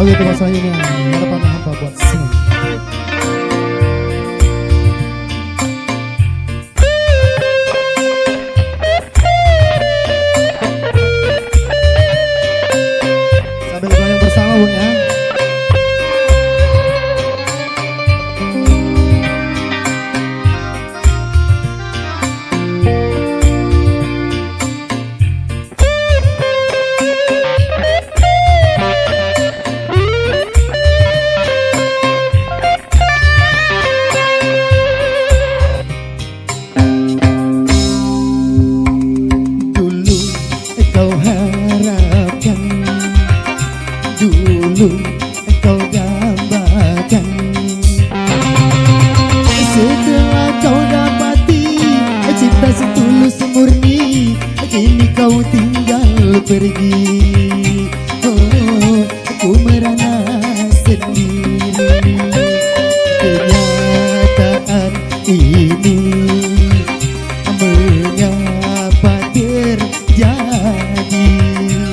Oke, teman selanjutnya harapan hampa buat semua. Sambil goyang bersama Bu ya. pergi. Oh, aku merana sendiri. Kenyataan ini mengapa terjadi?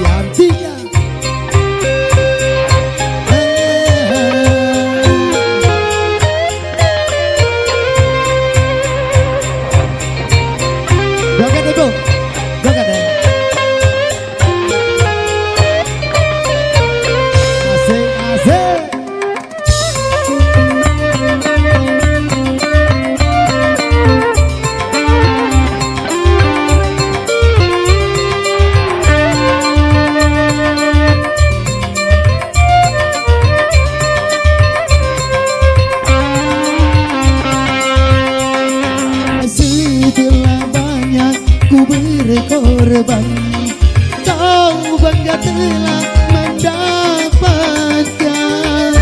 Artinya joget ibu, joget deh. Asik, asik. Setelah banyak ku berkorban, kau bangga telah mendapatkan.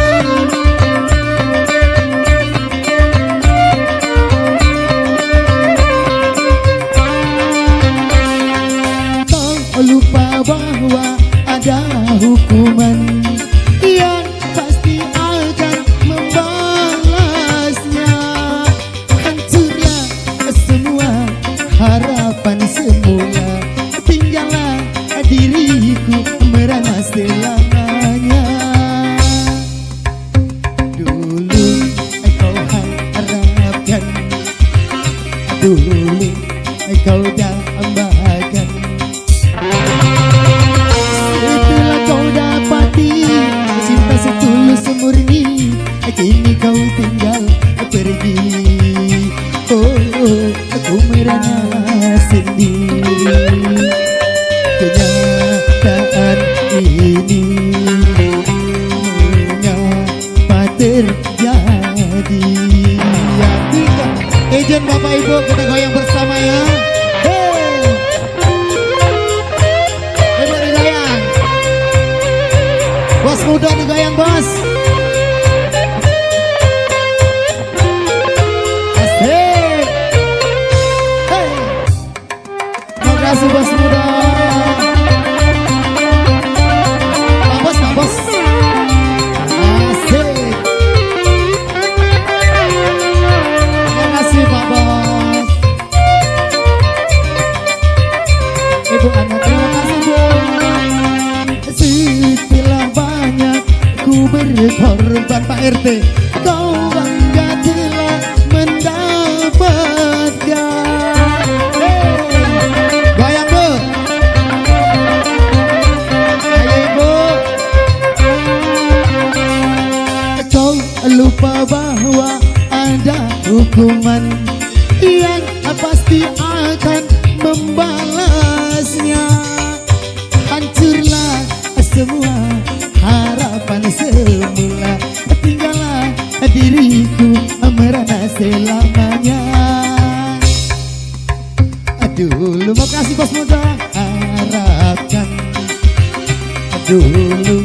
Kau lupa bahwa ada hukuman yang pasti akan membalasnya. Hancurlah semua harapan semula, tinggallah diriku merana selamanya. Dulu kau harapkan, dulu kau dambakan, setelah kau dapati cinta setulus murni, kini kau tinggal pergi. Oh, aku merana sendiri. Kenyataan ini mengapa terjadi? Ya, tiga. Izin Bapak Ibu kita goyang bersama ya. Hey, Ibu digoyang, bos muda digoyang bos. Terima kasih bos muda. Pak bos, Pak bos. Asik. Terima kasih Pak bos. Ibu anak terima kasih Bu. Setelah banyak ku berkorban Pak RT, kau bangga telah mendapatkan. Lupa bahwa ada hukuman yang pasti akan membalasnya. Hancurlah semua harapan semula, tinggallah diriku merana selamanya. Dulu makasih bos muda harapkan, dulu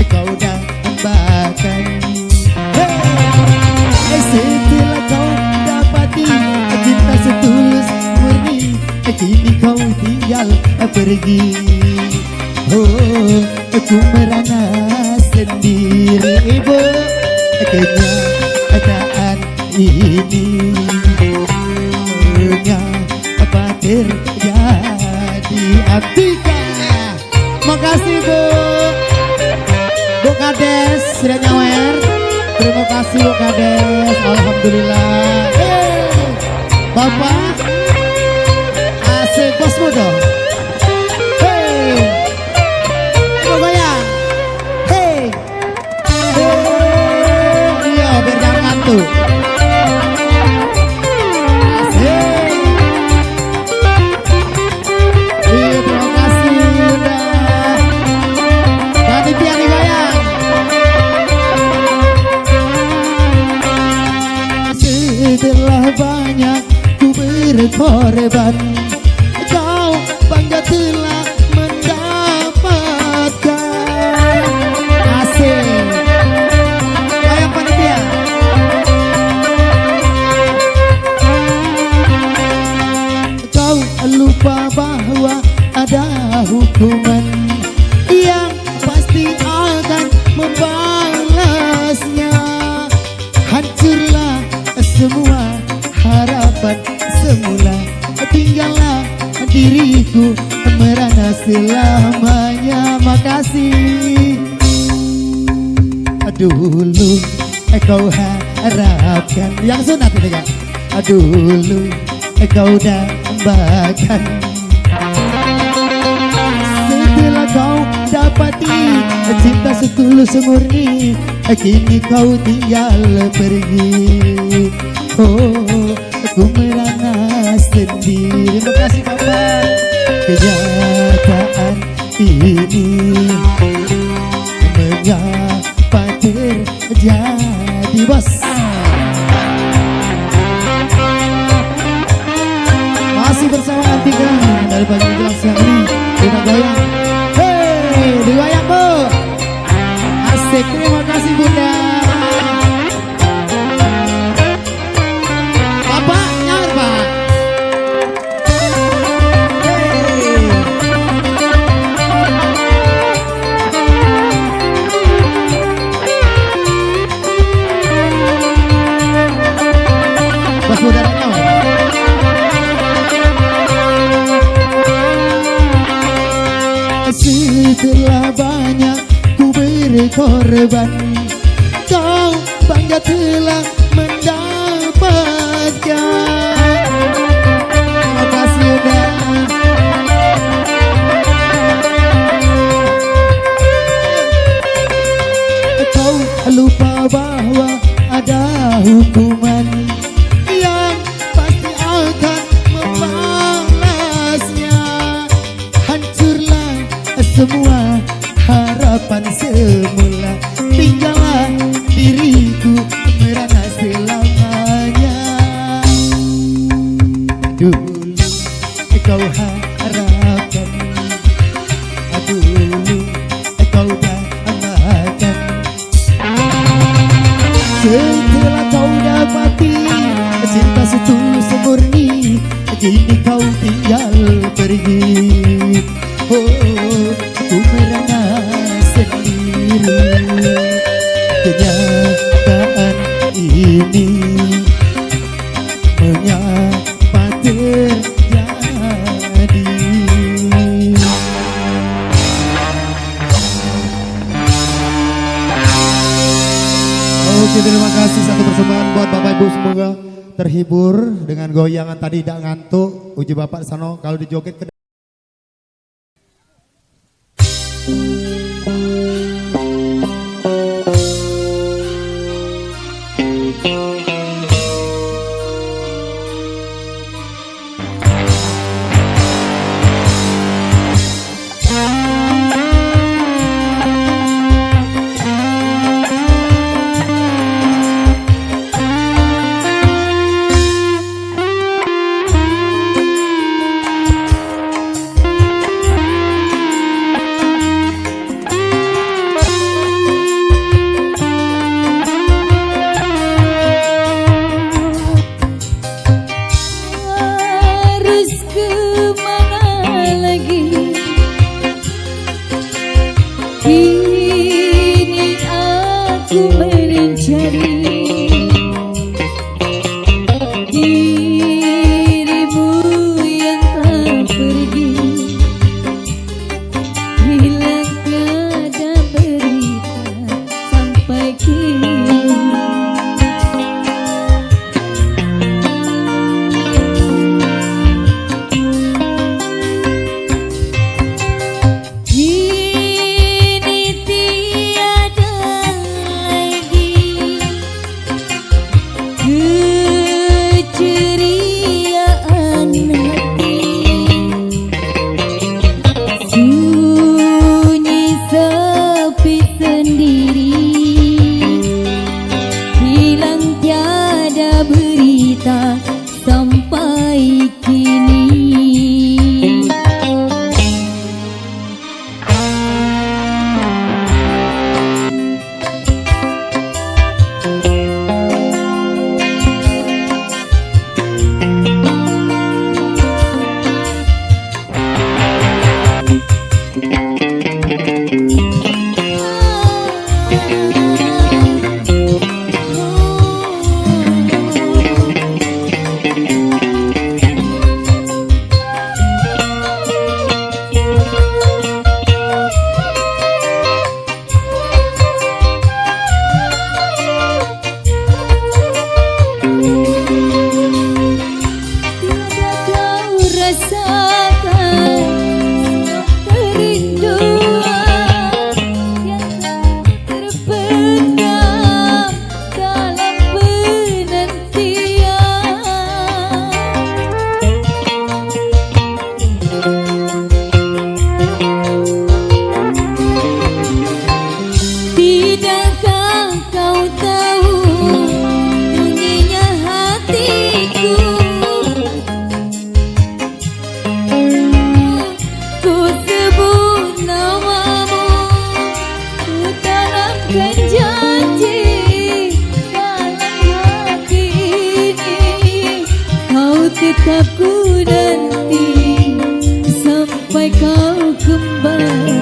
kau dambakan. Setelah kau dapati cinta setulus murni, kini kau tinggal pergi. Oh, aku merana sendiri. Ibu, kenyataan ini mengapa terjadi? Abdika, makasih Bu. Bu Kades sudah nyawer. Terima kasih Bu Kades, alhamdulillah. Bapak asik bos muda. Hey, goyang. Hey, iya berdangan tuh. Asik. Iya terima kasih udah. Panitia digoyang. Setelah banyak ku berkorban, kau bangga telah mendapatkan. Asik. Goyang panitia. Kau lupa bahwa ada hukuman yang pasti akan membalasnya. Hancurlah semua harapan semula, tinggallah diriku merana selamanya. Makasih. Dulu kau harapkan yang sunat ini kan. Dulu kau dambakan, setelah kau dapati cinta setulus murni, kini kau tinggal pergi. Oh, aku merana sendiri. Makasih Bapak. Kenyataan ini mengapa terjadi bos? Masih bersama Antika dari pagi menjelang siang ini. Kita goyang. Hei, digoyang Bu. Asik, terima kasih Bunda. Bapak, nyawer Pak. Bos Bunda nyawer. Setelah banyak ku berkorban, kau bangga telah mendapatkan. Makasih udah. Kau lupa bahwa ada hukuman yang pasti akan membalasnya. Hancurlah semua harapan semula, tinggallah diriku merana selamanya. Dulu kau harapkan, dulu kau dambakan, setelah kau dapati cinta setulus murni, kini kau tinggal pergi. Oh, ku merana sendiri. Kenyataan ini mengapa terjadi? Oke, terima kasih. Satu persembahan buat Bapak Ibu, semoga terhibur dengan goyangan tadi, tidak ngantuk. Uji Bapak sana kalau dijoget ke tetap ku nanti sampai kau kembali.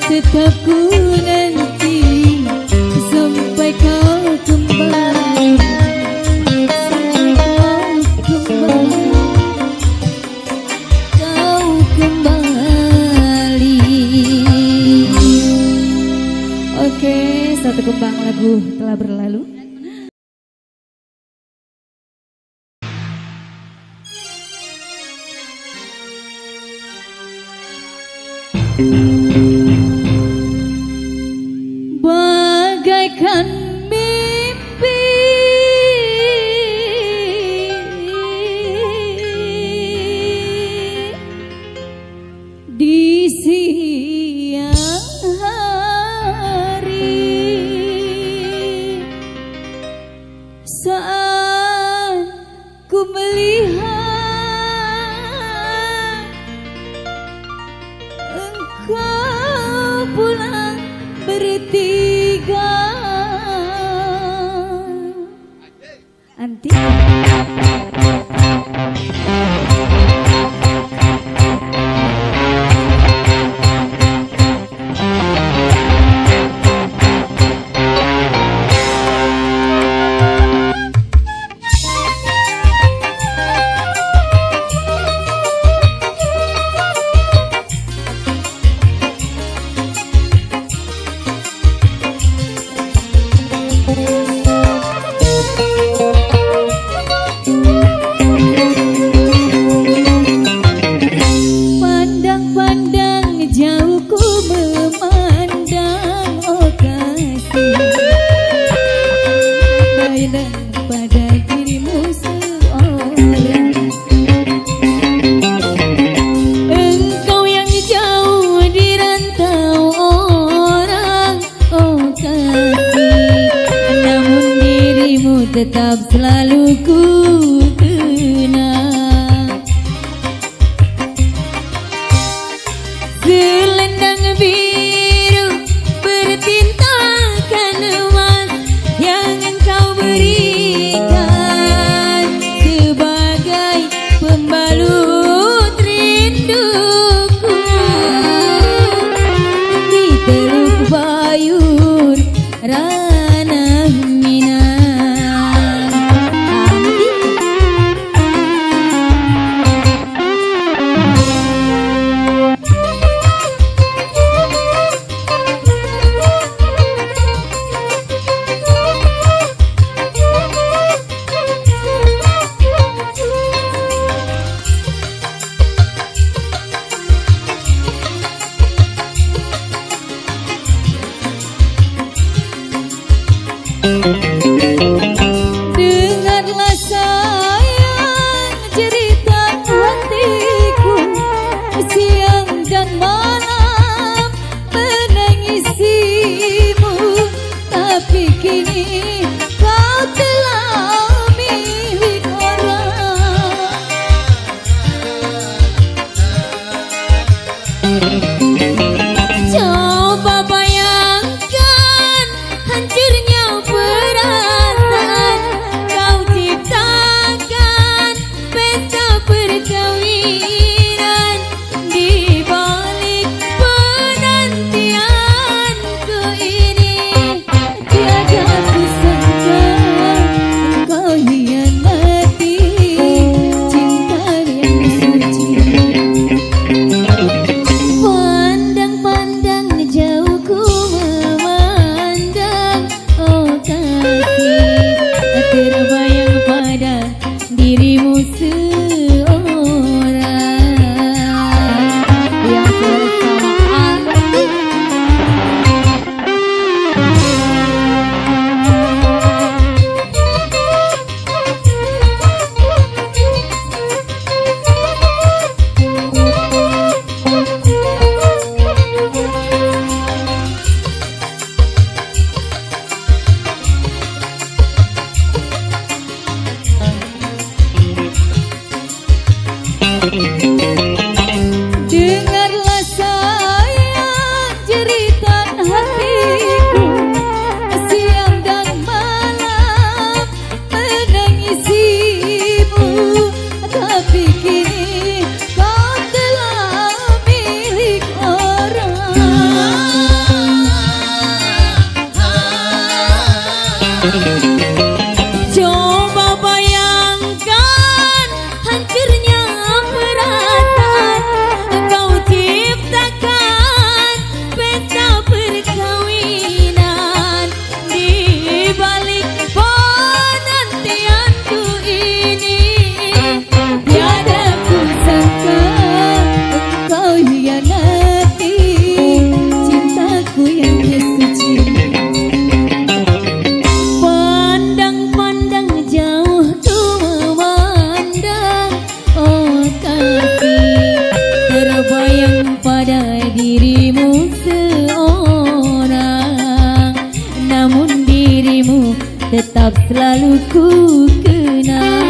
Tetap ku nanti sampai kau kembali, kau kembali. Oke, satu kembang lagu telah berlalu. Bagaikan mimpi di siang hari saat ku melihat engkau pulang bertiga. Anti tetap selalu ku kenang. Selendang biru bertintakan emas yang engkau berikan sebagai pembalut rinduku di Teluk Bayur Ranah Minang. Dengarlah sayang cerita hatiku, siang dan malam menangisimu, tapi kini kau telah milik orang. Coba bayangkan hancurnya perasaan kau ciptakan pesta perkawinan di balik penantianku ini. Tiada kusangka kau hianati cinta yang suci. Pandang-pandang jauh ku memandang, oh kasih, terbayang pada dirimu seorang yang bersama aku. Dengarlah sayang cerita hatiku, siang dan malam menangisimu, tapi kini kau telah milik orang. Coba bayangkan hancurnya perasaan kau ciptakan pesta perkawinan di balik penantianku ini. Tiada kusangka engkau hianati cintaku yang suci. Pandang-pandang jauh tu memandang, oh kasih, terbayang pada dirimu seorang, namun dirimu tetap selalu ku kenang.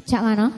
Cak mana?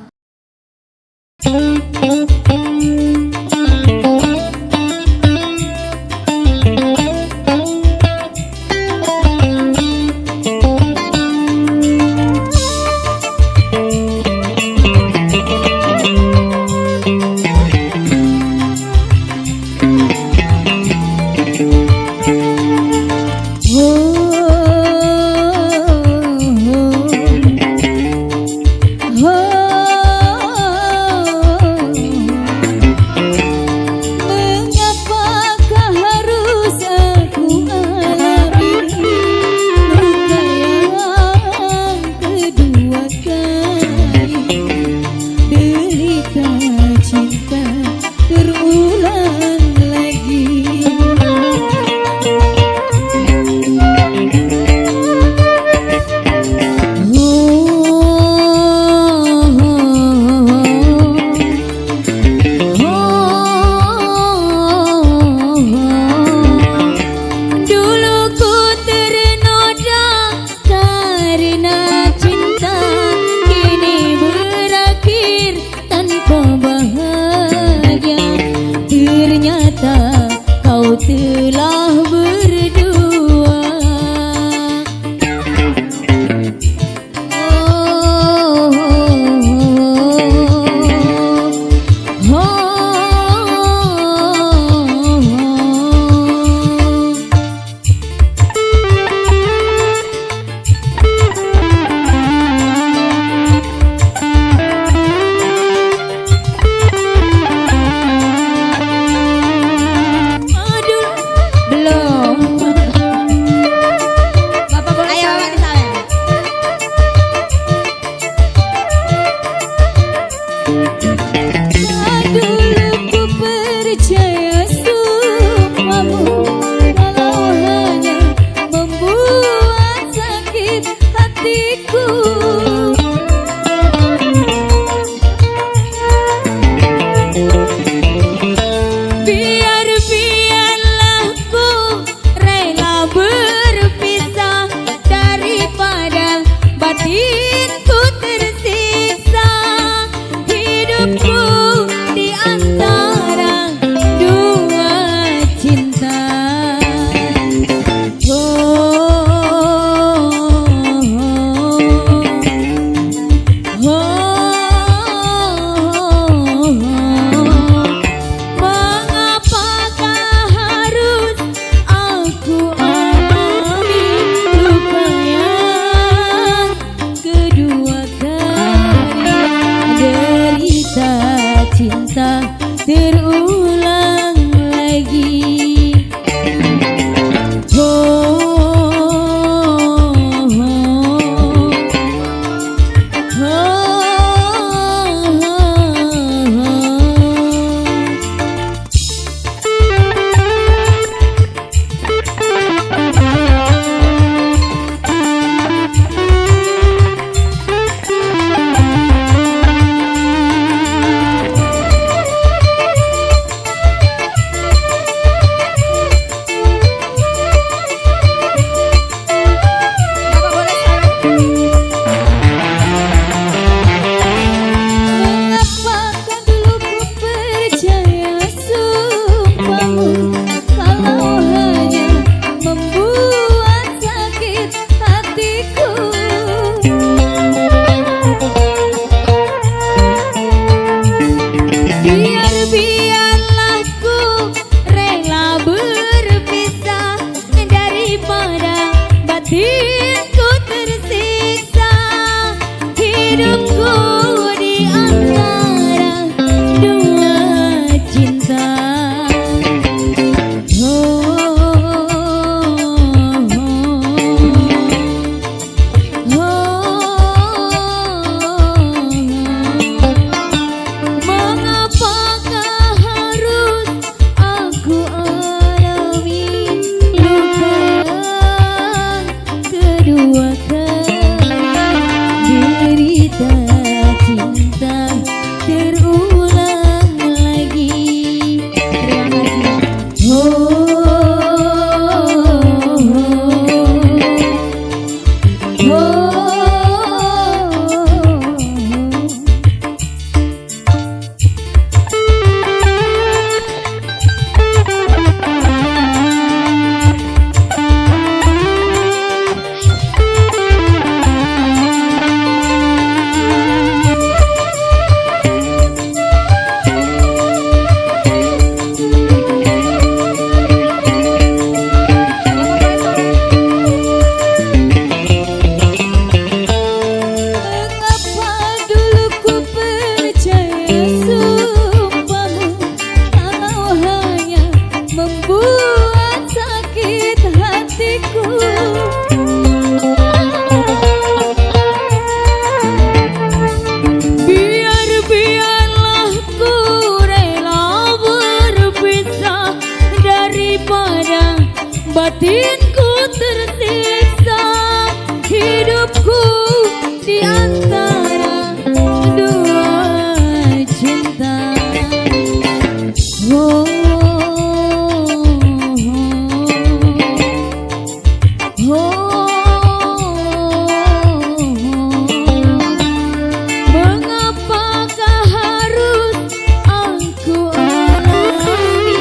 berdua. Terulang lagi. Biarlah ku rela berpisah daripada batinku tersiksa. Hidupku di antara dua cinta. Batinku tersiksa, hidupku di antara dua cinta. Mengapakah harus aku alami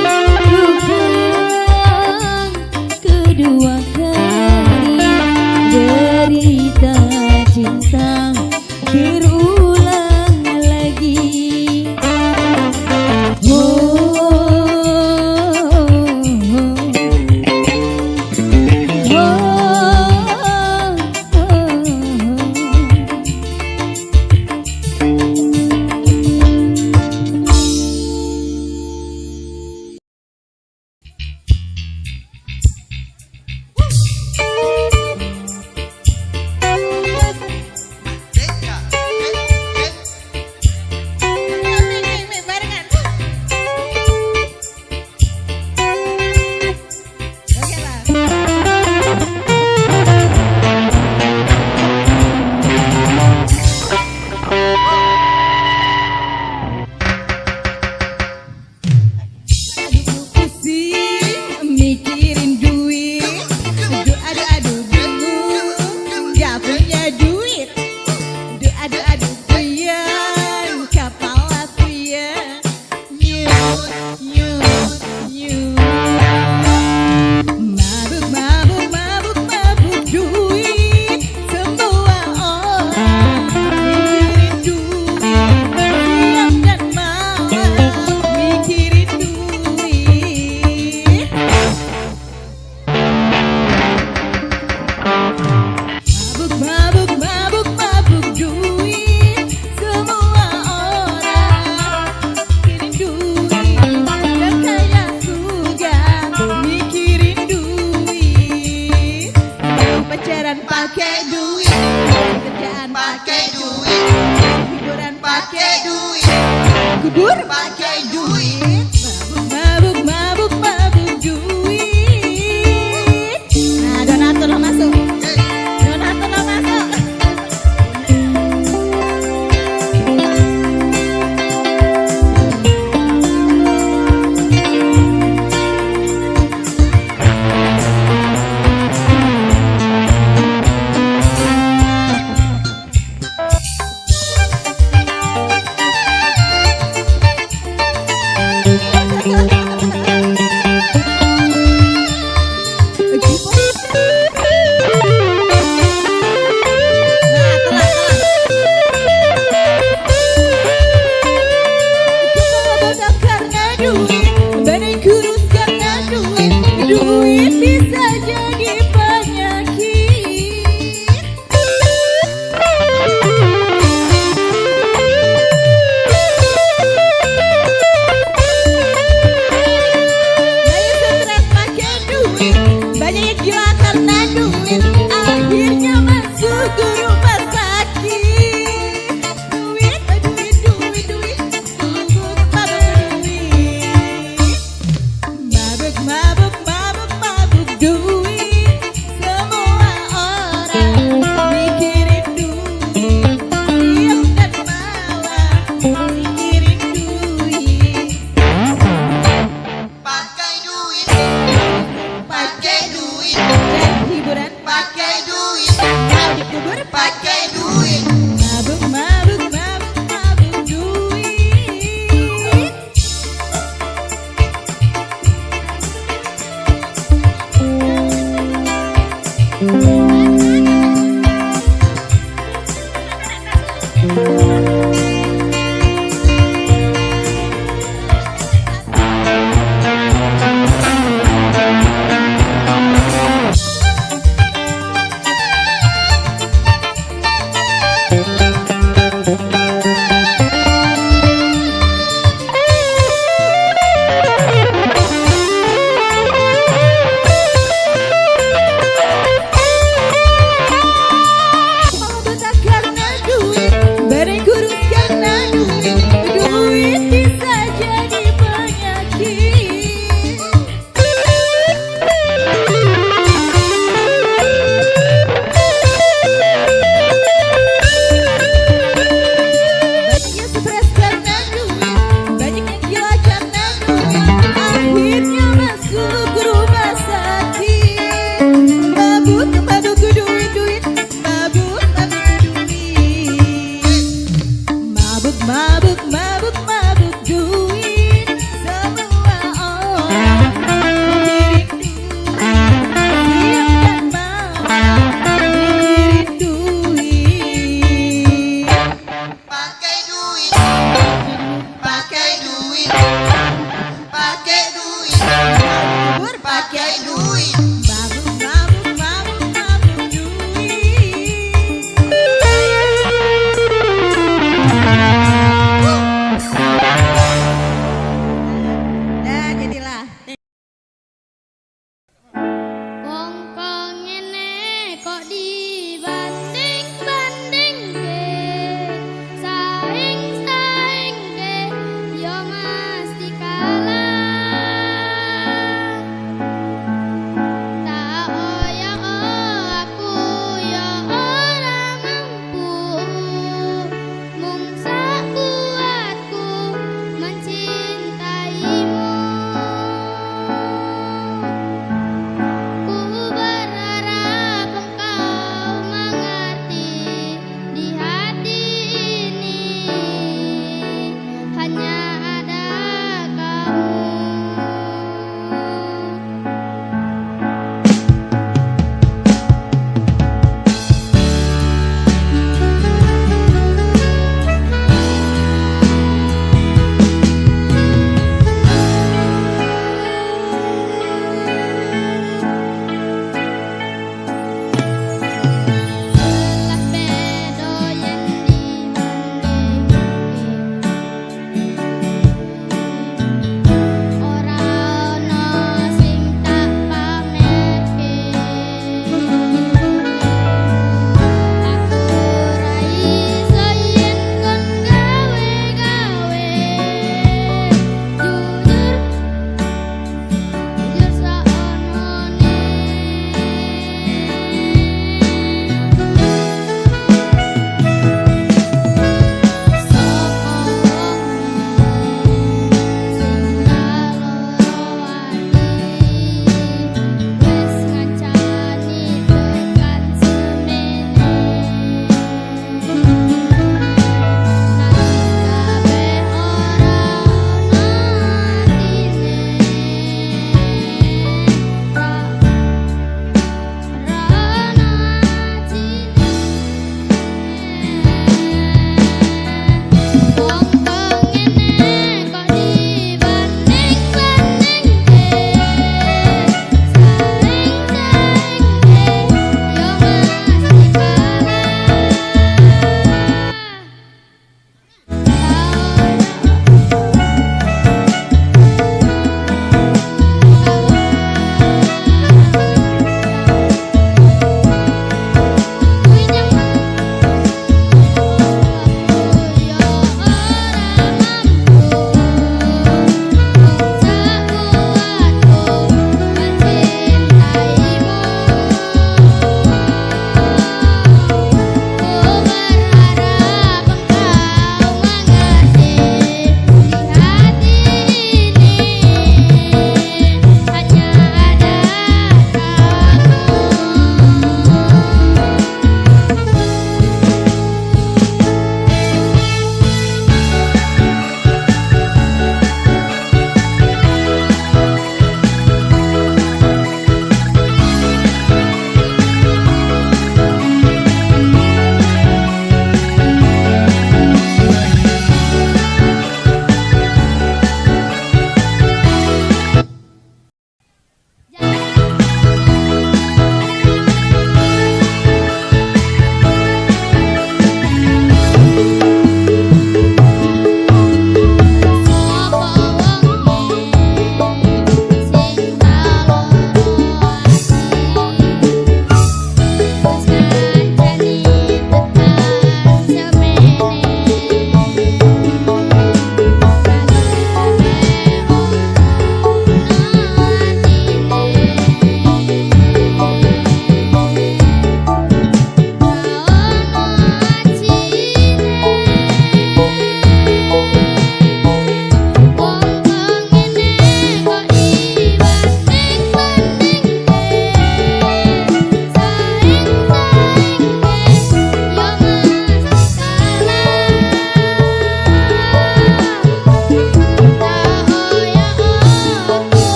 kubur pakai duit. Mabuk, mabuk, mabuk duit. Nah, donatur lo masuk. Donatur lo masuk. Duit bisa jadi penyakit. Banyak stres pakai duit, banyak yang gila karena duit, akhirnya masuk ke rumah sakit. Duit, duit, duit, duit, mabuk, mabuk duit. Mabuk, mabuk, mabuk, mabuk duit. Semua orang mikirin duit, siang dan malam mikirin duit. Pakai duit, pakai duit, Dan hiburan pakai duit, kau dikubur pakai duit. mabuk, mabuk, mabuk, mabuk duit.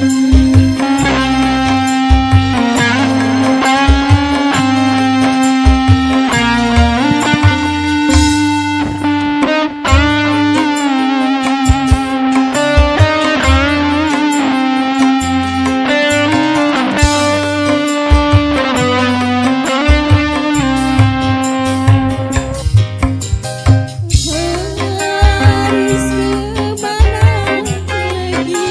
Harus kemana lagi?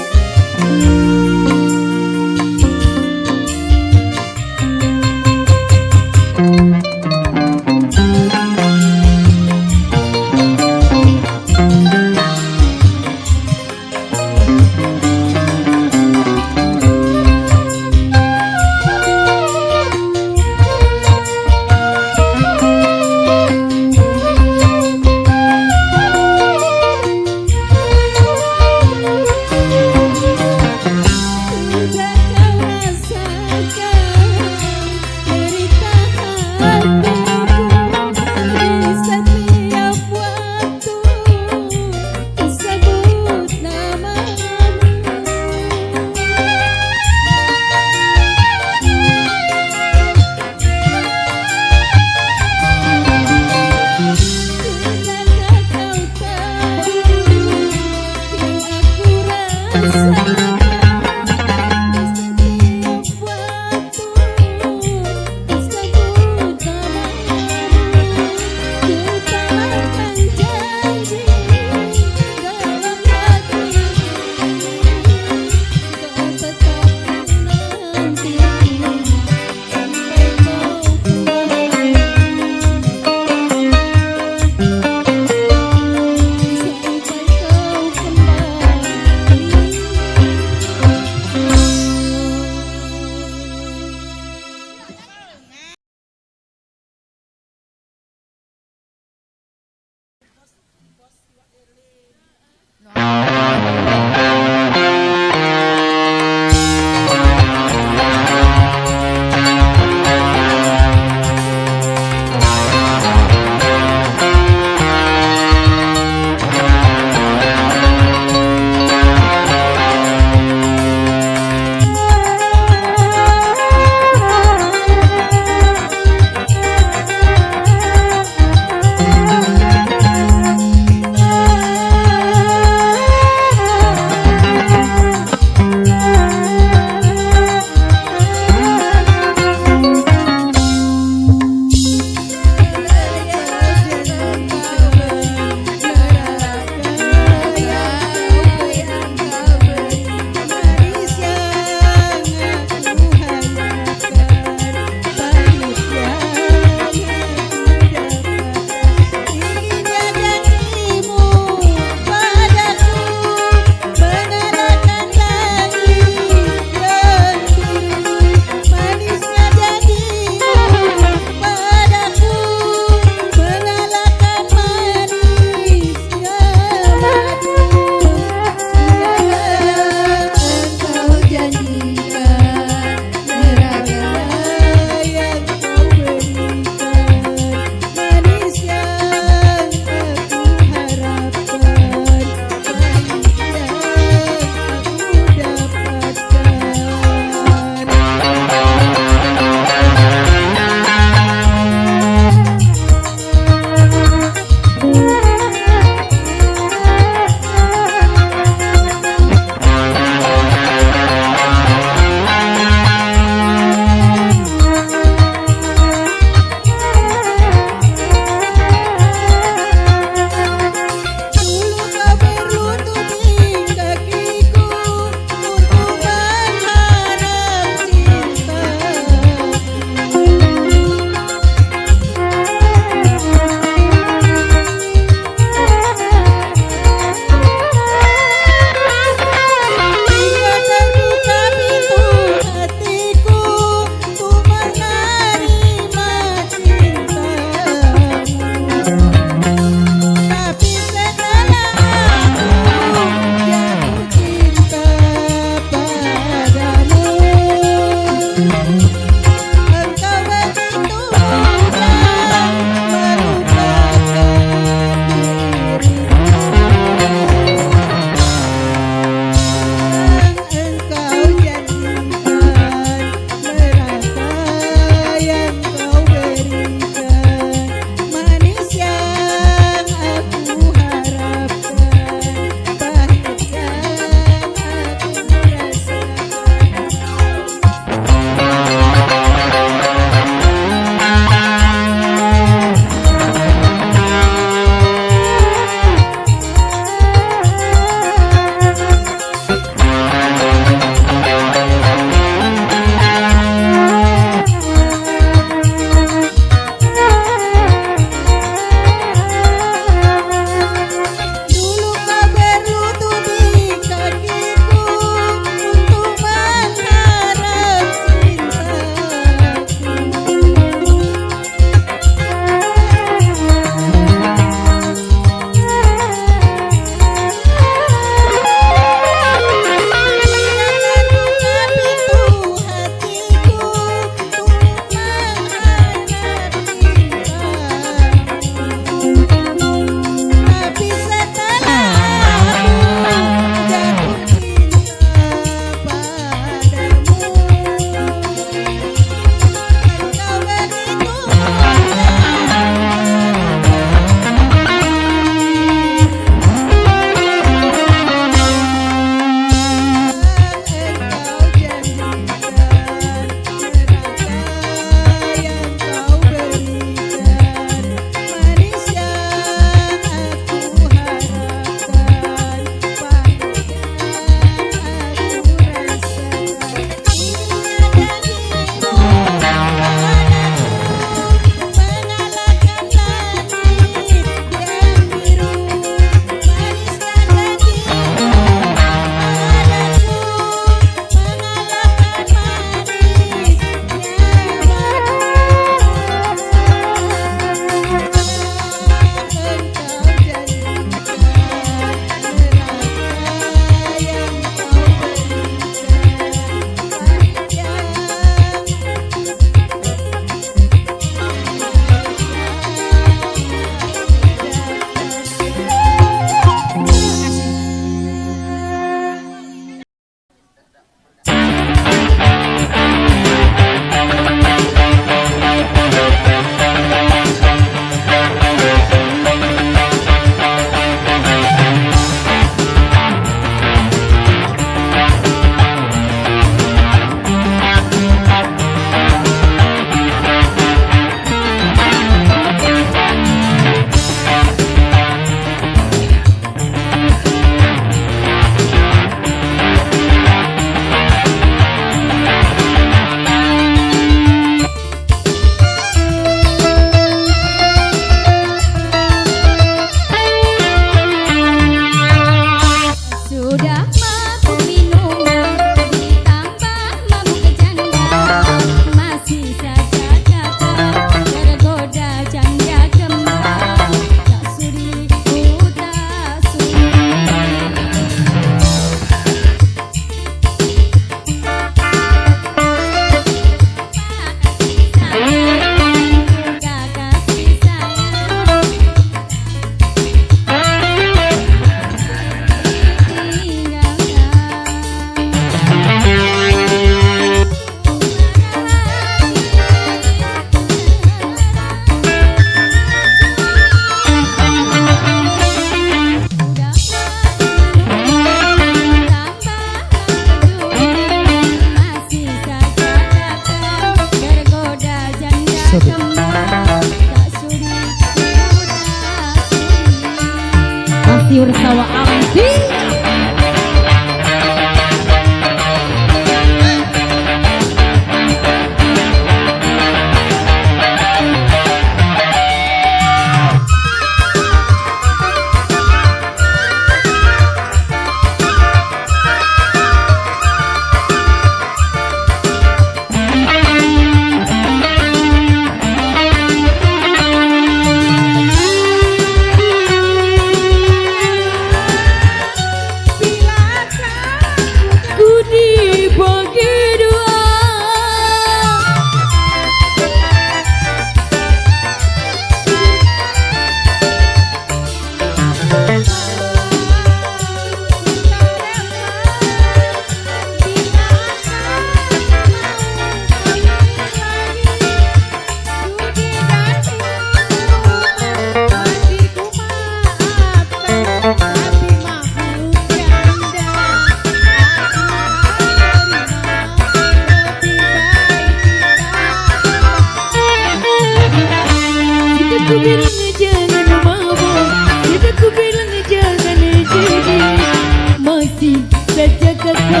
deketku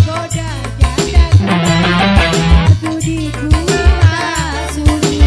Goda jadaku aku dikupas sunyi.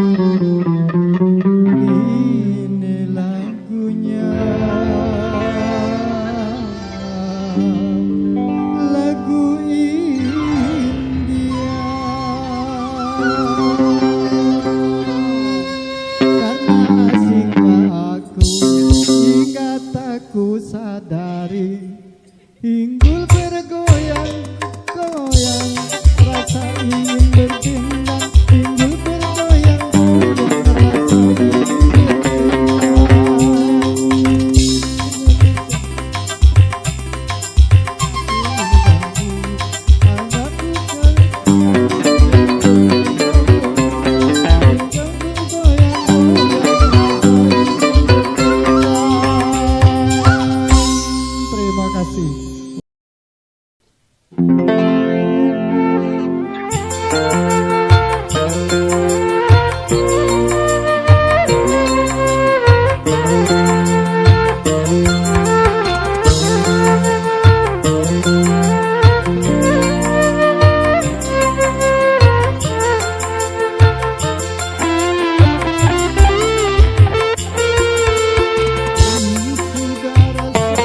Ini lagunya, lagu India. Karena asik aku hingga tak ku sadari, Inggul bergoyang-goyang, rasa ingin berpindah. Inggul bergoyang-goyang, rasa ingin berpindah. Terima kasih. Segala mataku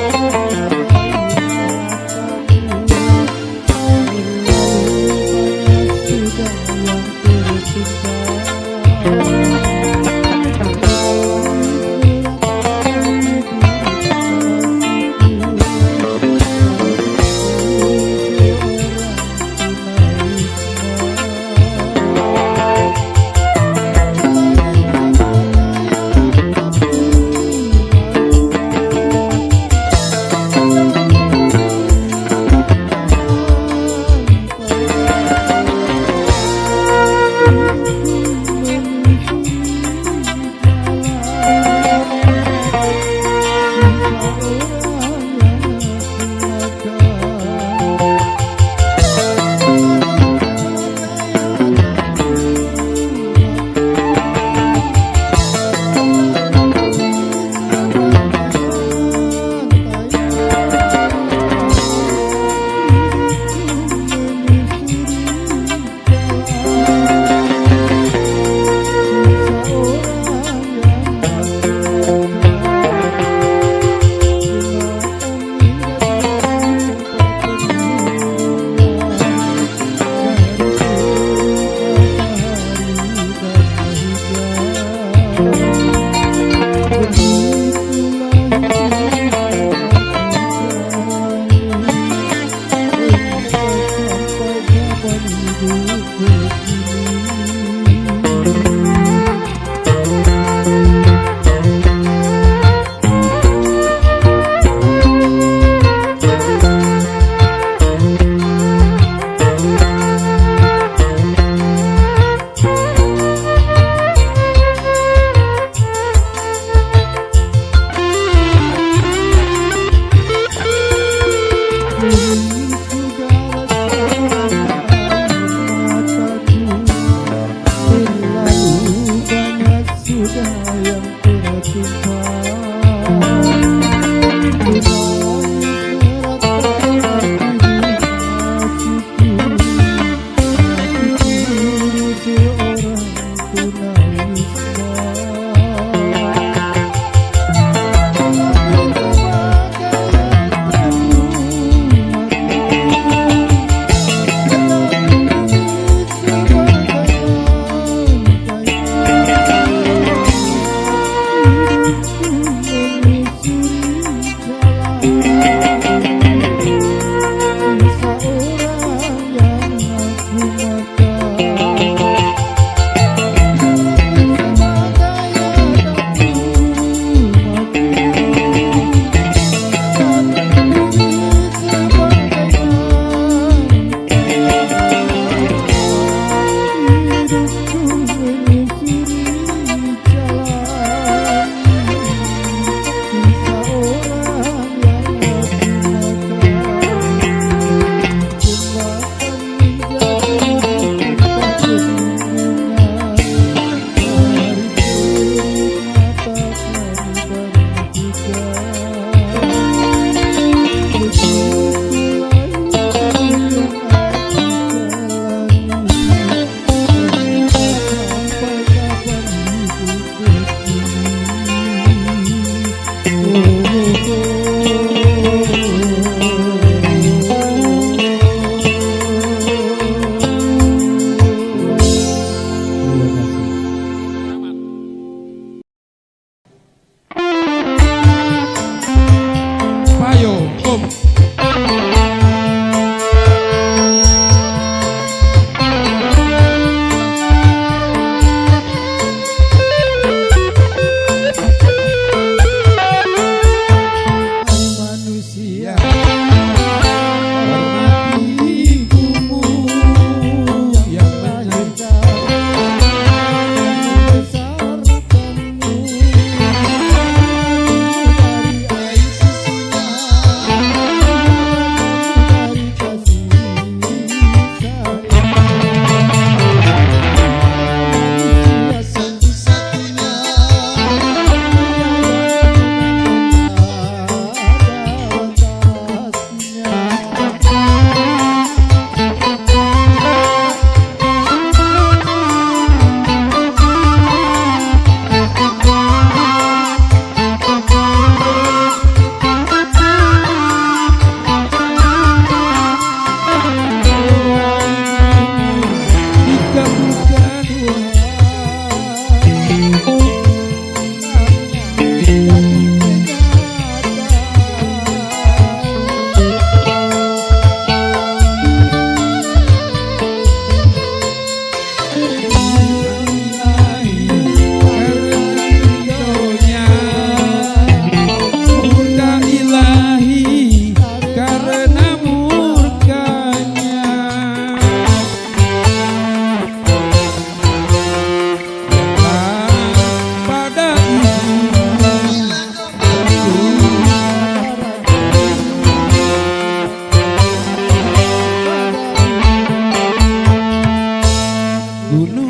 gunung.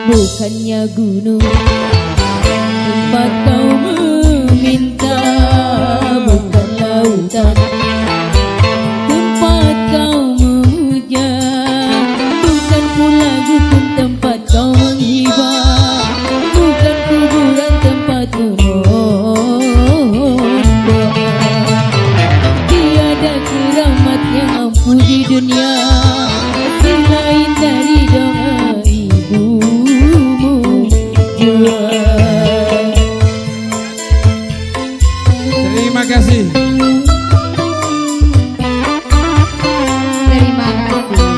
Bukannya gunung tempat kau meminta, bukan lautan tempat kau memuja, bukan pula dukun tempat kau menghibah, bukan kuburan tempat memohon doa. Tiada keramat yang ampuh di dunia selain dari doa ibumu jua. Terima kasih. Terima kasih.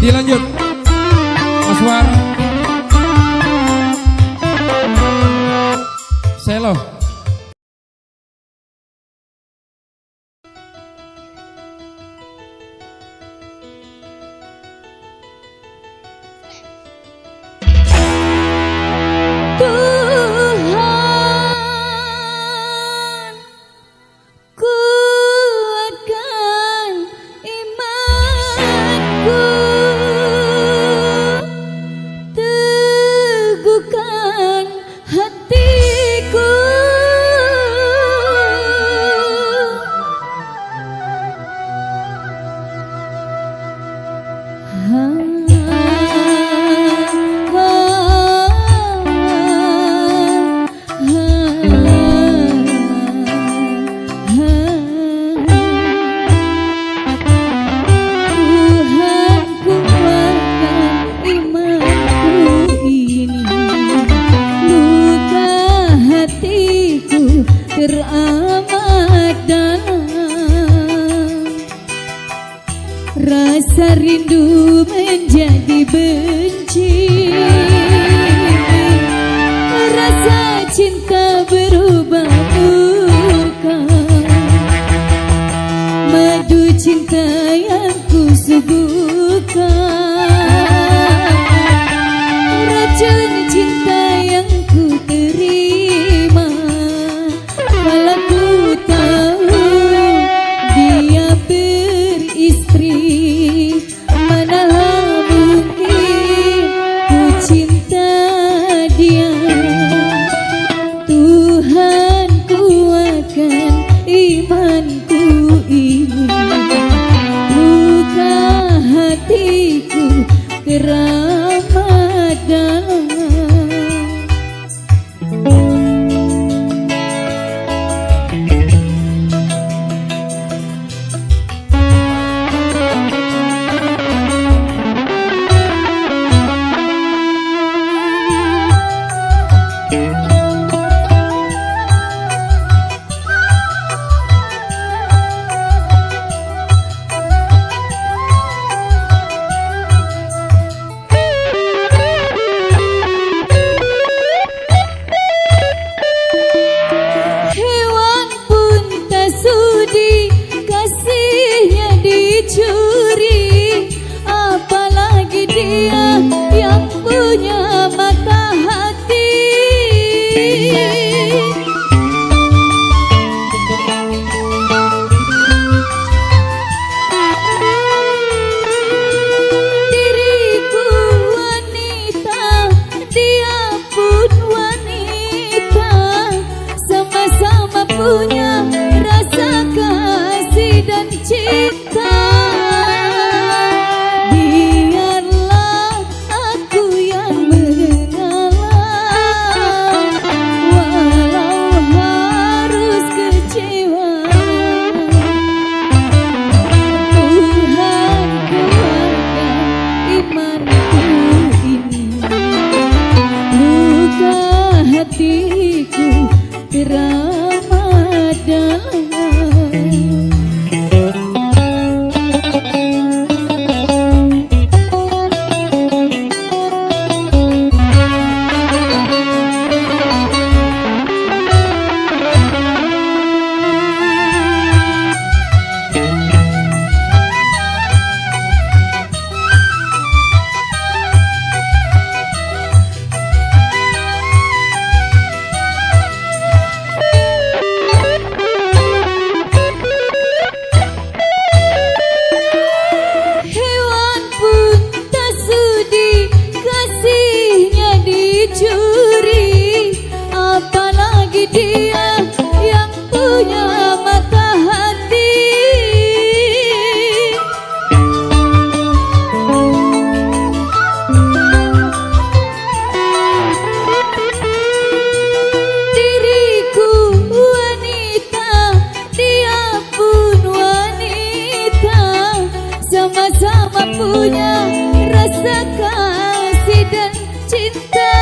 Dilanjut Mas War Selo. Tuhan, kuatkan imanku, teguhkan hatiku. Tuhan kuatkan imanku ini, luka hatiku teramat dalam, rasa rindu menjadi benci, rasa cinta berubah murka, madu cinta yang ku suguhkan, racun cinta yang ku terima, kalau ku tahu dia beristri, mana mungkin ku cinta dia. Tuhan kuatkan imanku ini, luka hatiku teramat dalam. sama-sama punya rasa kasih dan cinta.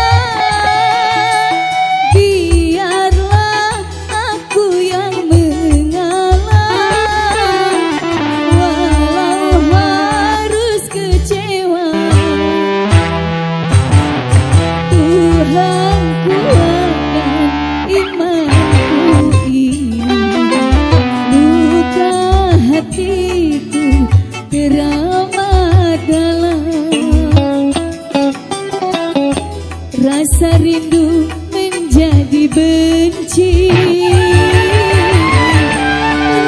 Biarlah aku yang mengalah, walau harus kecewa. Tuhan kuatkan imanku ini, luka hatiku teramat dalam. Rasa rindu menjadi benci,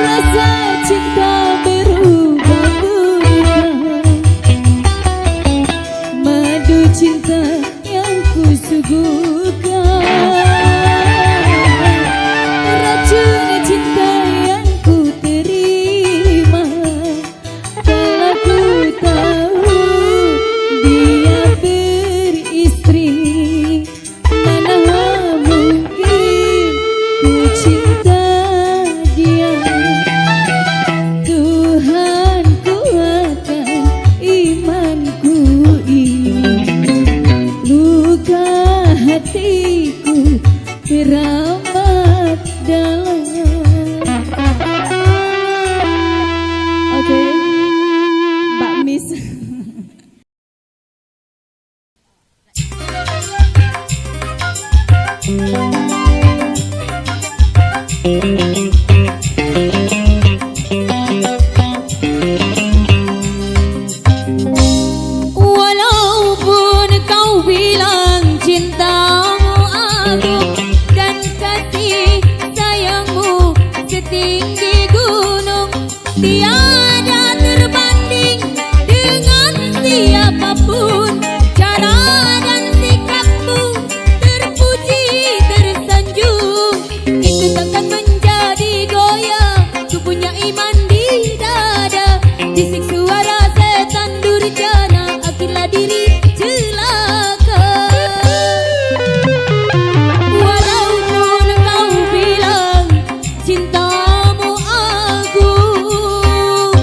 rasa cinta berubah duka. Madu cinta yang kusuguhkan, racun cinta yang ku terima. Kalau ku tahu dia beristri, mana mungkin ku cinta dia. Tuhan kuatkan imanku ini, luka hatiku teramat dalam. Oke, Mbak Miss. Walaupun kau bilang cintamu agung dan kasih sayangmu setinggi gunung, tiada terbanding dengan siapapun. Cara dan sikapmu terpuji tersanjung, itu takkan menjadi goyah ku punya iman di dada. Bisik suara setan durjana, akhirlah diri celaka. Walaupun kau bilang cintamu agung,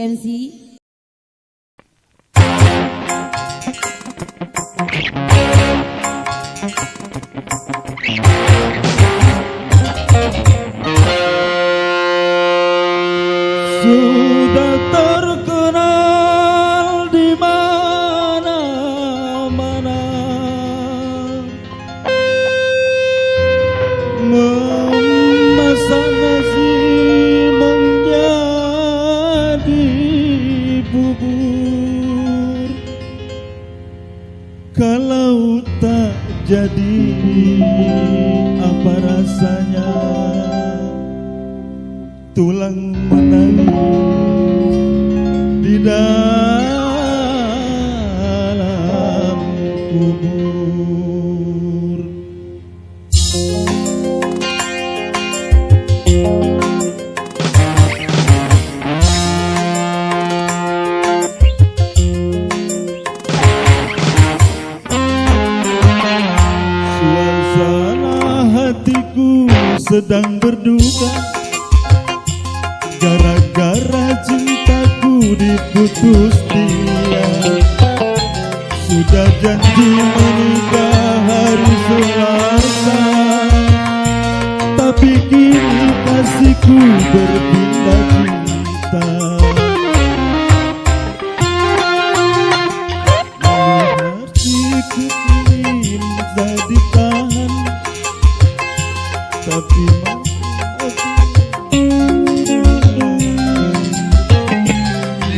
Mercy. Sudah terkenal di mana-mana, memasak nasi menjadi bubur. Kalau tak jadi, apa rasanya tulang menangis di dalam kubur. Suasana hatiku sedang berduka gara-gara cintaku diputus dia. Sudah janji menikah hari Selasa, tapi kini kasihku berpindah cinta. Hatiku ingin tak ditahan, tapi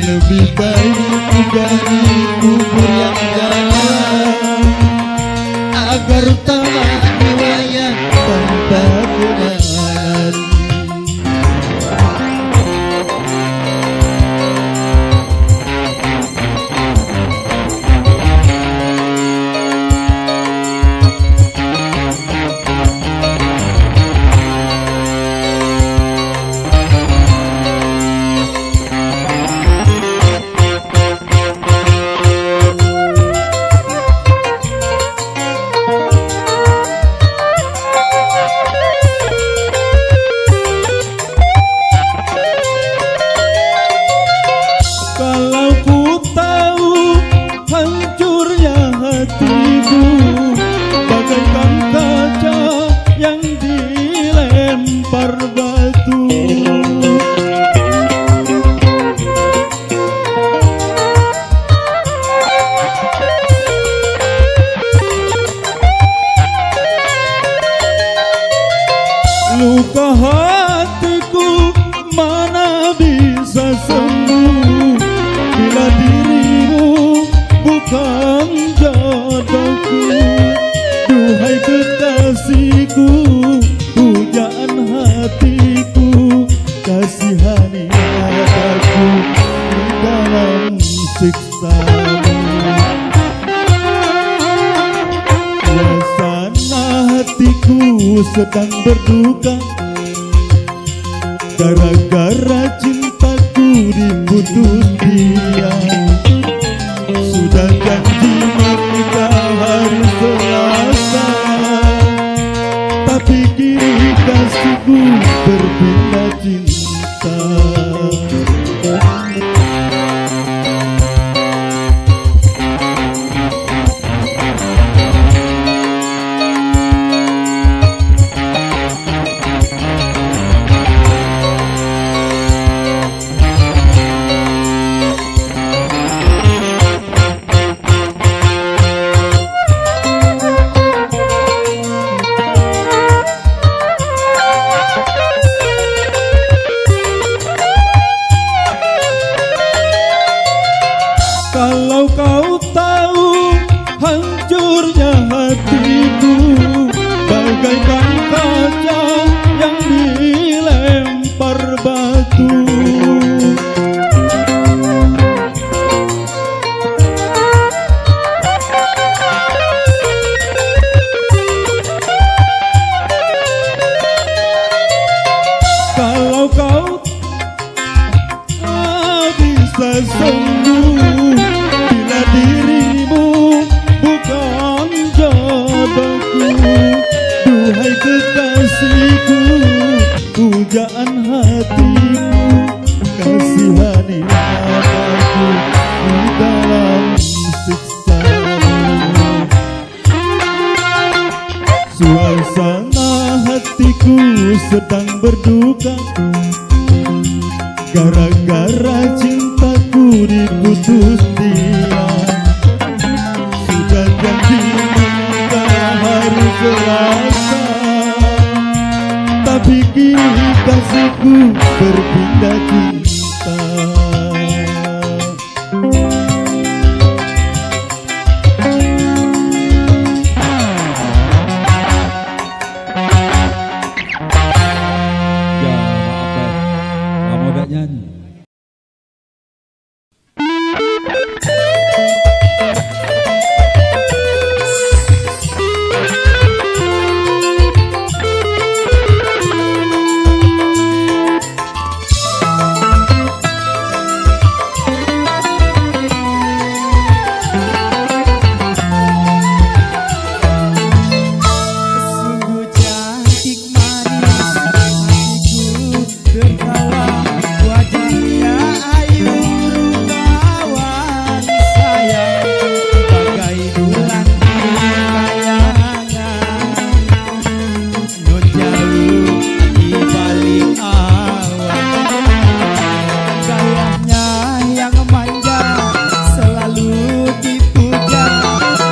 lebih baik dari kubur yang jalan, agar tamat riwayat tanpa kenalan. Kalau ku tahu hancurnya hatiku bagaikan kaca yang dilempar batu. Luka hatiku mana bisa sembuh bila dirimu bukan jodohku. Duhai kekasihku, pujaan hatiku, kasihani aku di dalam siksamu. Suasana hatiku sedang berduka gara-gara cintaku diputus dia. Sudah janji menikah hari Selasa, tapi kini kasihku berpindah cinta. Kalau kau tahu hancurnya hatiku bagaikan kaca yang dilempar batu. Kalau kau bisa sembuh bila dirimu bukan jodohku. Duhai kekasih berduka gara-gara cintaku diputus dia. Sudah janji menikah harus selasa, tapi kini kasihku berpindah cinta. Ya maaf Bay, kamu gak nyanyi. Sungguh cantik manis hatiku tertawa, wajahnya ayu rupawan sayang, bagai bulan di kayangan, non jauh di balik awan. Gayanya yang manja selalu dipuja,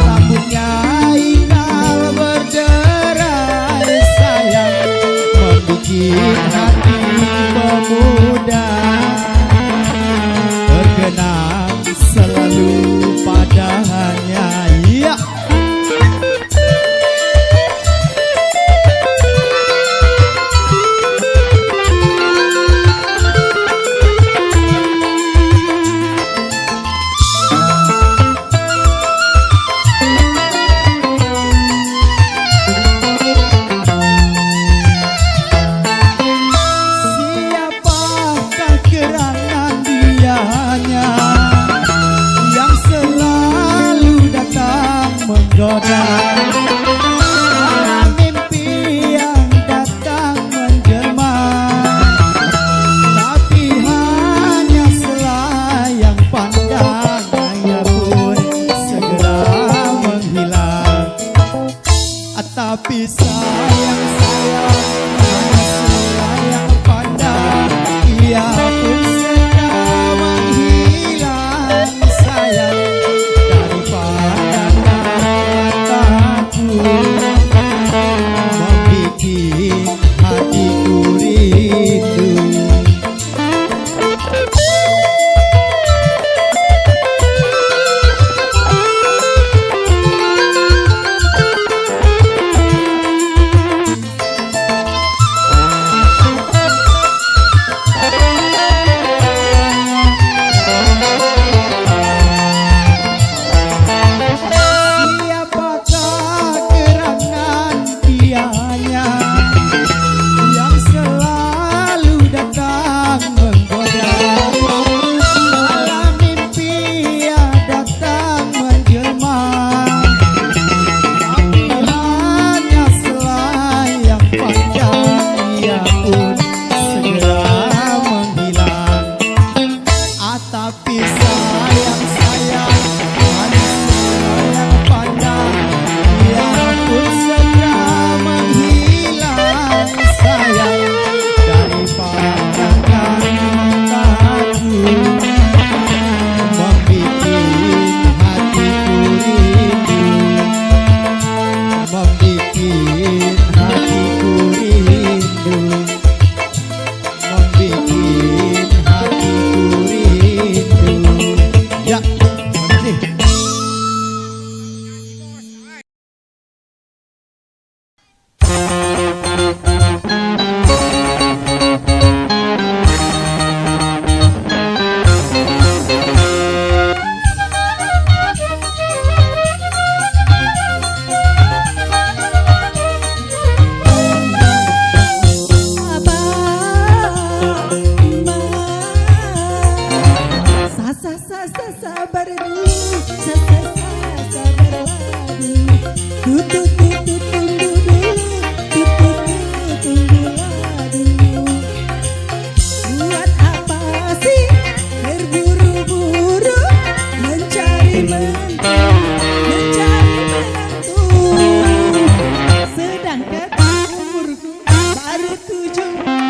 rambutnya indah berderai sayang, membikin hati pemuda tergenang selalu padanya. Ya. Siapakah gerangan dianya yang selalu datang menggoda, mimpi yang datang menjelma, tapi hanya selayang pandangannya pun segera menghilang. Tapi sayang selayang pandang, ia pun segera menghilang sayang dari pandangan mataku, membikin hatiku rindu. Siapakah gerangan dianya yang selalu datang menggoda, malam mimpi yang datang menjelma, tapi hanya selayang pandang, ia pun segera menghilang. Tapi sayang manis selayang pandang, ia pun segera menghilang sayang dari pandangan mataku, membikin hatiku rindu, membikin hatiku rindu, membikin hatiku rindu. Ya, terima kasih. Sabar dulu, sabar dulu. Tunggu dulu. Buat apa sih terburu-buru mencari menantu? Sedangkan umurku baru 7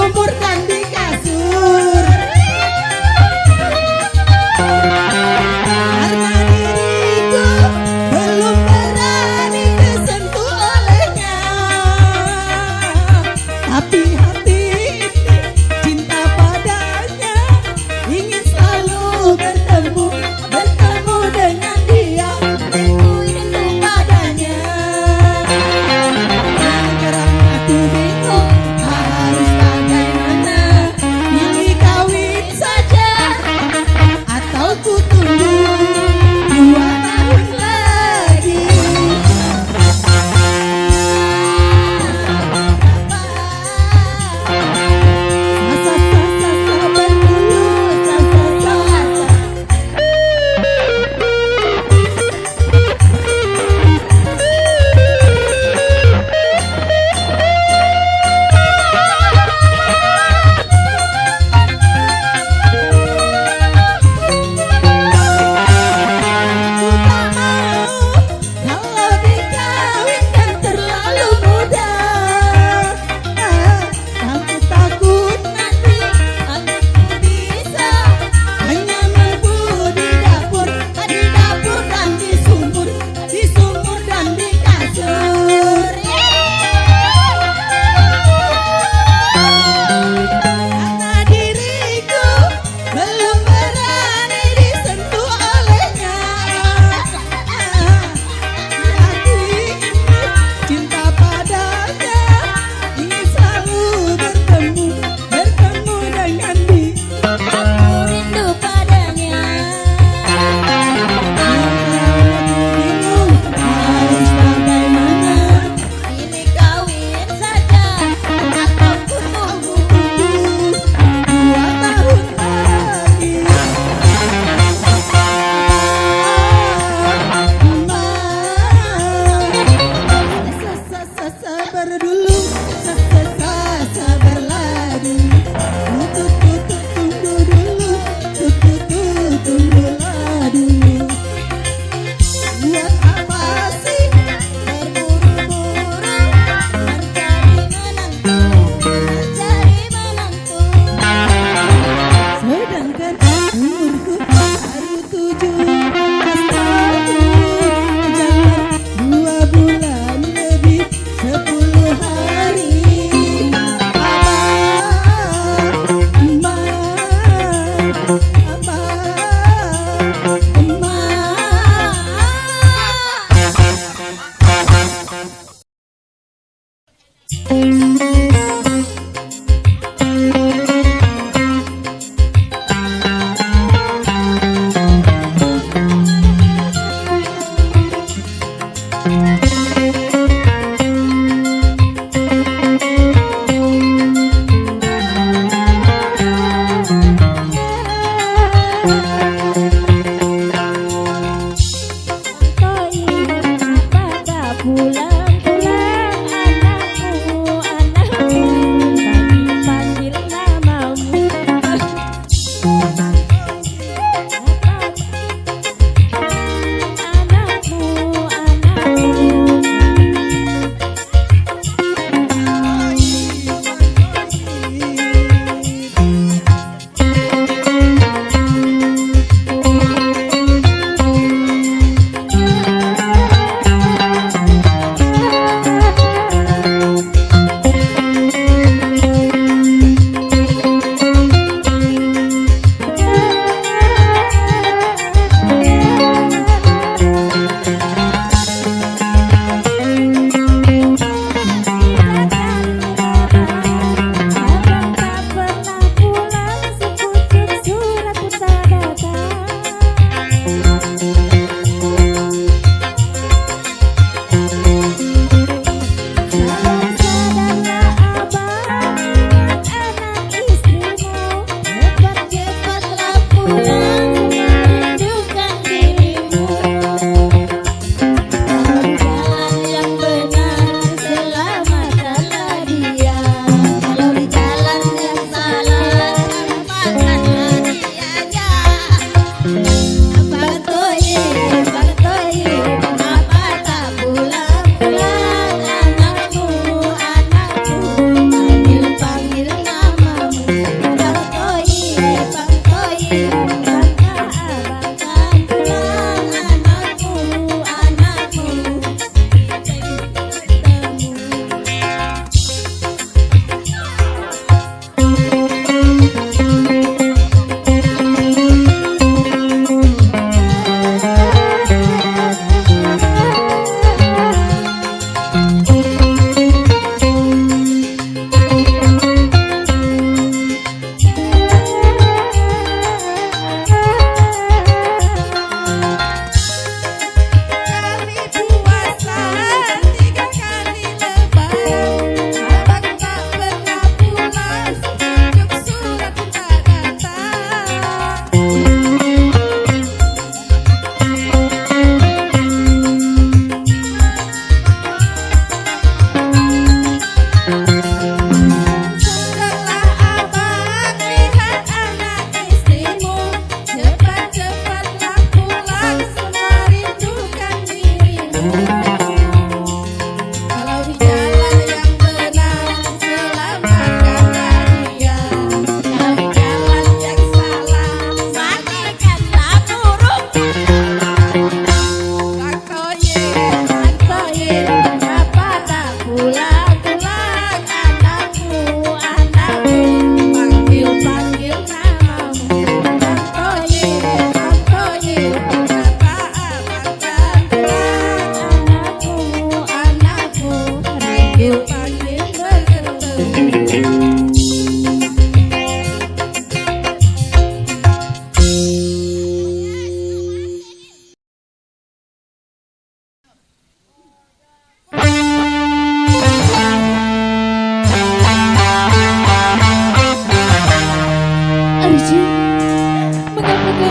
kuburkan di kasur. Karena diriku belum berani disentuh olehnya, tapi hati ini cinta padanya, ingin selalu bertemu dengan dia, itu padanya. Sekarang aku bingung harus bagaimana.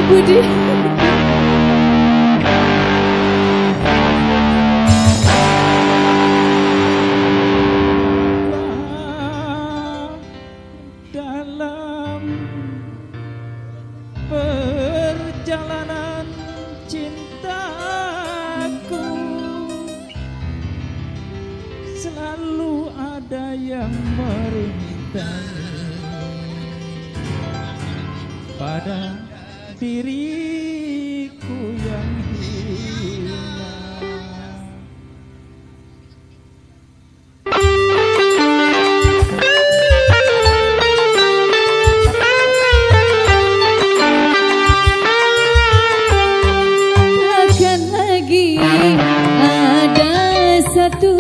Budi. Dalam perjalanan cintaku selalu ada yang merintangi pada diriku yang hina. Takkan lagi ada satu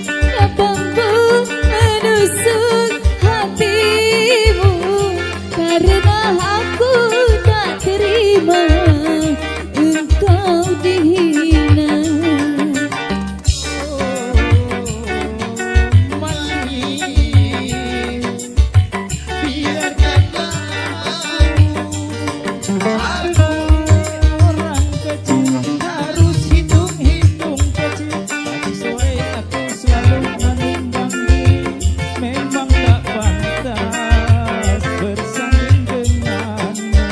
yang mampu menusuk hatimu, karena aku tak terima engkau dihina. Orang kecil harus hitung-hitung kecil. Pagi sore aku selalu menimbang diri. Memang tak pantas bersanding denganmu.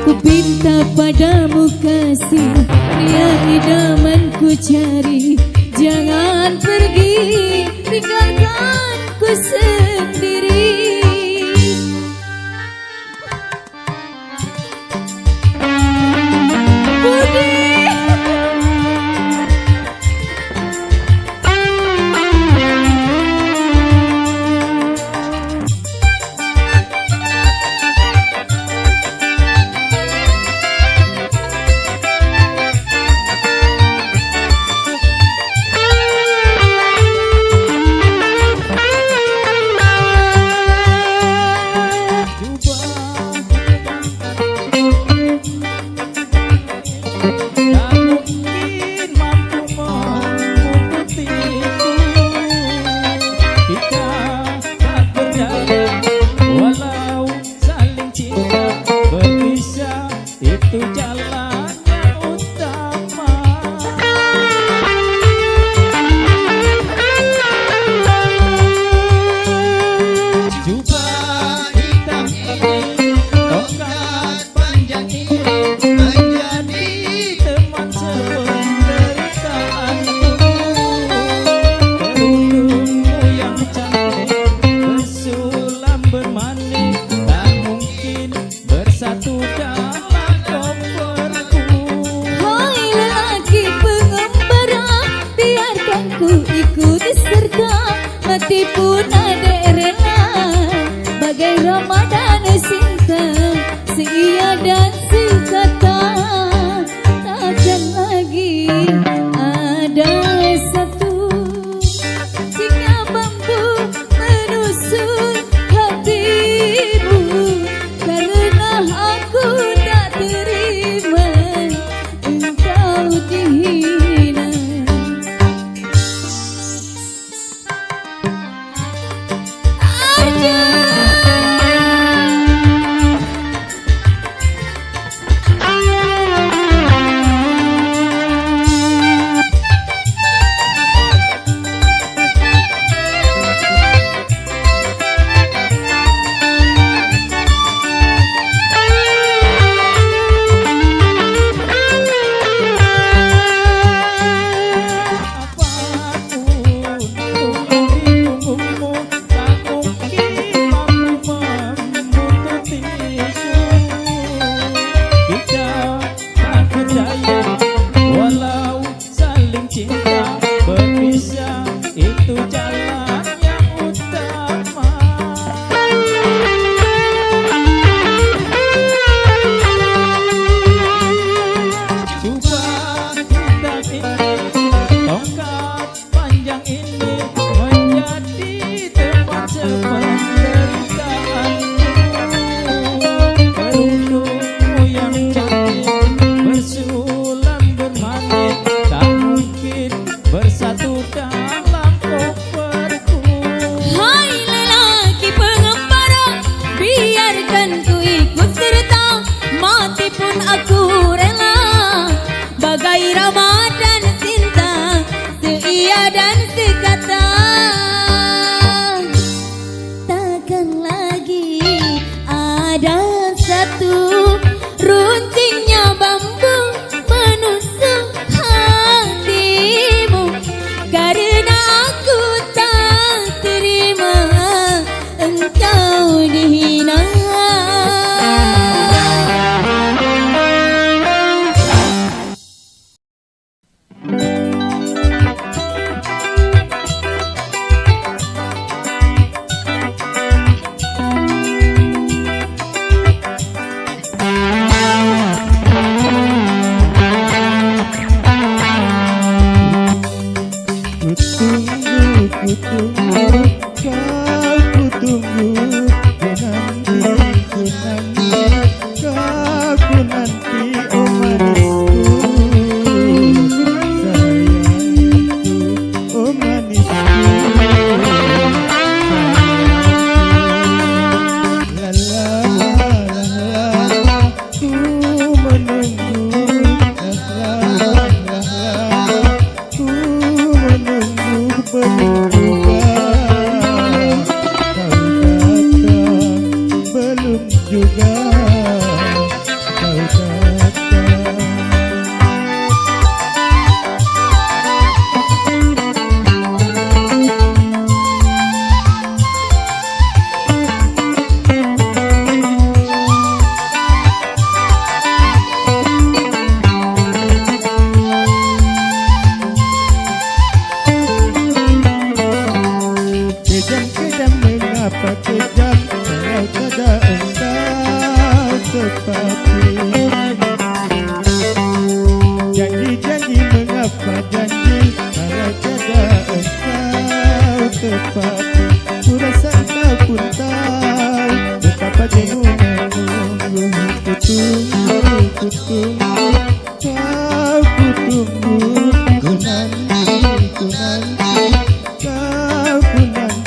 Ku pinta padamu kasih, dia idamanku cari. Jangan pergi, tinggalkan ku sendiri. Tak mungkin mampu mengikutiku jika tak berjalan. Walau saling cinta berpisah, itu jalan yang utama. Jubah hitam ini, tongkat panjang ini, menjadi teman sependeritaanku. Kerudungmu yang cantik bersulam bermanik, tak mungkin bersatu dalam koperku. Hai lelaki pengembara, biarkan ku ikut serta, mati pun ada rela. Bagai Ramadan cinta, seia dan sekata. Takkan lagi ada satu yang mampu menusuk hatimu, karena aku tak terima engkau dihina. Apapun tumbuh di punggungmu, tak mungkin mengapa kejam kalau tiada engkau tepati. Janji-janji mengapa janji kalau tiada engkau tepati. Ku rasa kau pun tahu betapa jenuhnya menunggu. Ku tunggu, ku tunggu, kau ku tunggu. Ku nanti, ku nanti, kau ku nanti.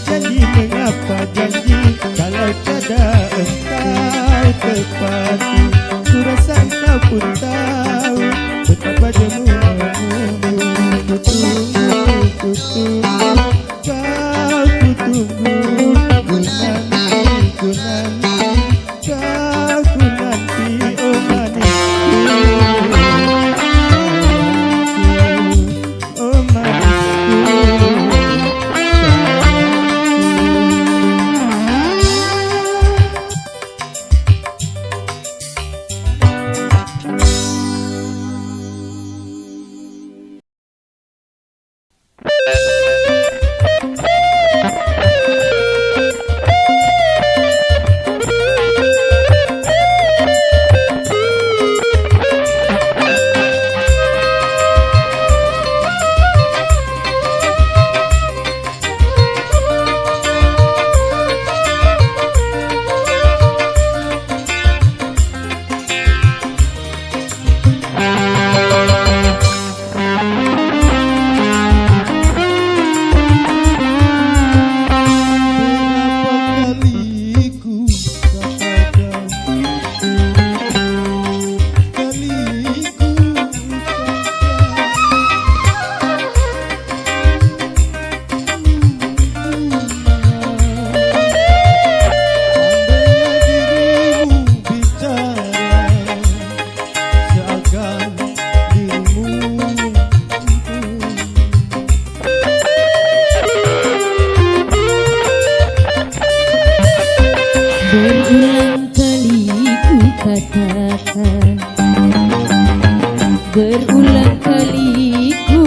Janji mengapa janji kalau tiada engkau tepati. Ku rasa engkau pun tahu betapa jenuhnya menunggu. Ku tunggu, ku tunggu, kau ku tunggu. Ku nanti, ku nanti, kau ku nanti. Oh manisku, oh manisku. Berulang kali ku katakan, berulang kali ku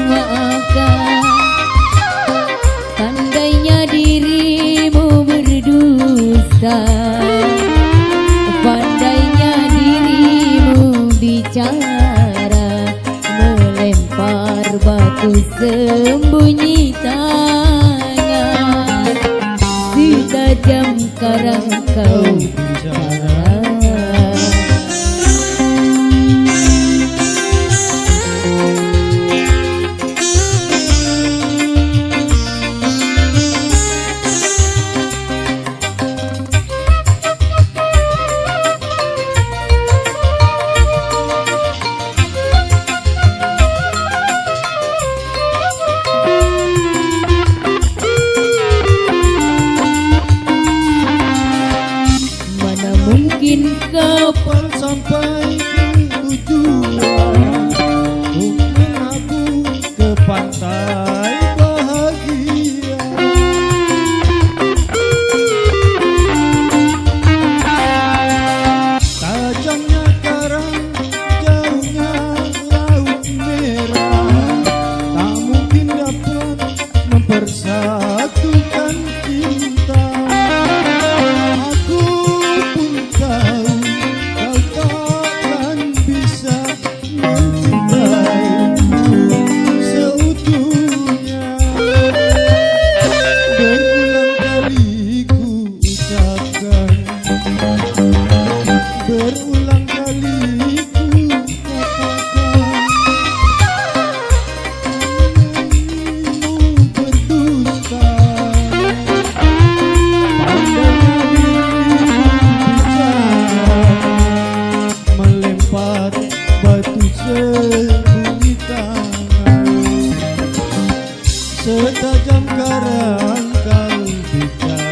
maafkan. Tandainya dirimu berdusta, pandainya dirimu bicara, melempar batu sembunyi tanya. Setajam karang kau bicara. Mungkin kapan Sampai ke tujuan, mungkin aku ke pantai bahagia. Tajamnya karang, jauhnya laut merah, tak mungkin dapat mempersatukan cinta. Aku pun tahu kau takkan bisa mencintaiku seutuhnya. setajam karang kau bicara.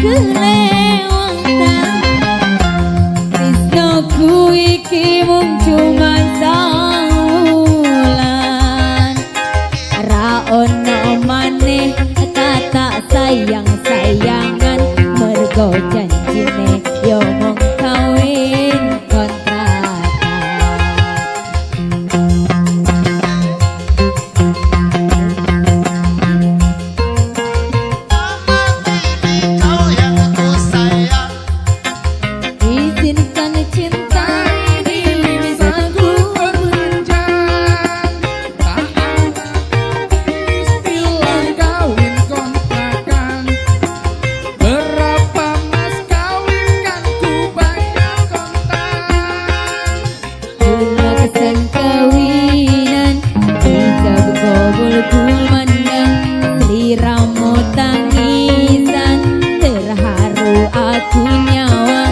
kelewatan Tresnoku iki mung cuma saulan Ra ono maneh kata sayang-sayangan mergo janjine yo mung kawin kontrakan Kau yang aku sayang. izinkan cinta ini bisa ku berpanjang tak ada istilah kawin kontrakan berapa mas kawin kan ku bayar kontak bunga kesan kawinan hijab kabul kumandang seliramu tangisan terharu aku nyawa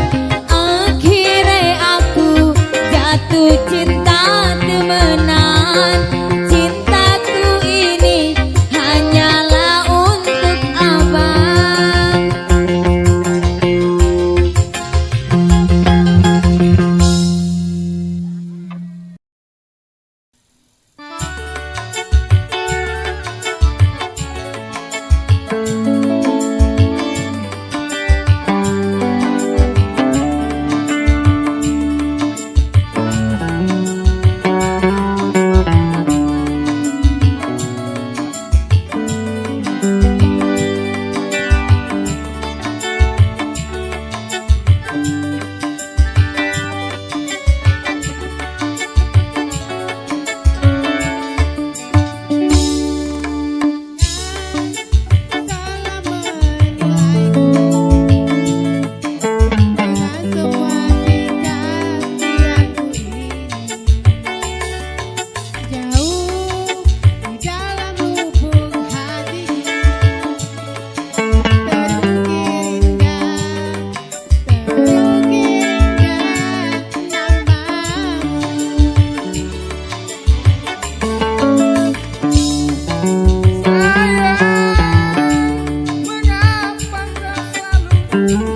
akhirnya aku jatuh cinta temenan cintaku ini hanyalah untuk abang mengapa kau selalu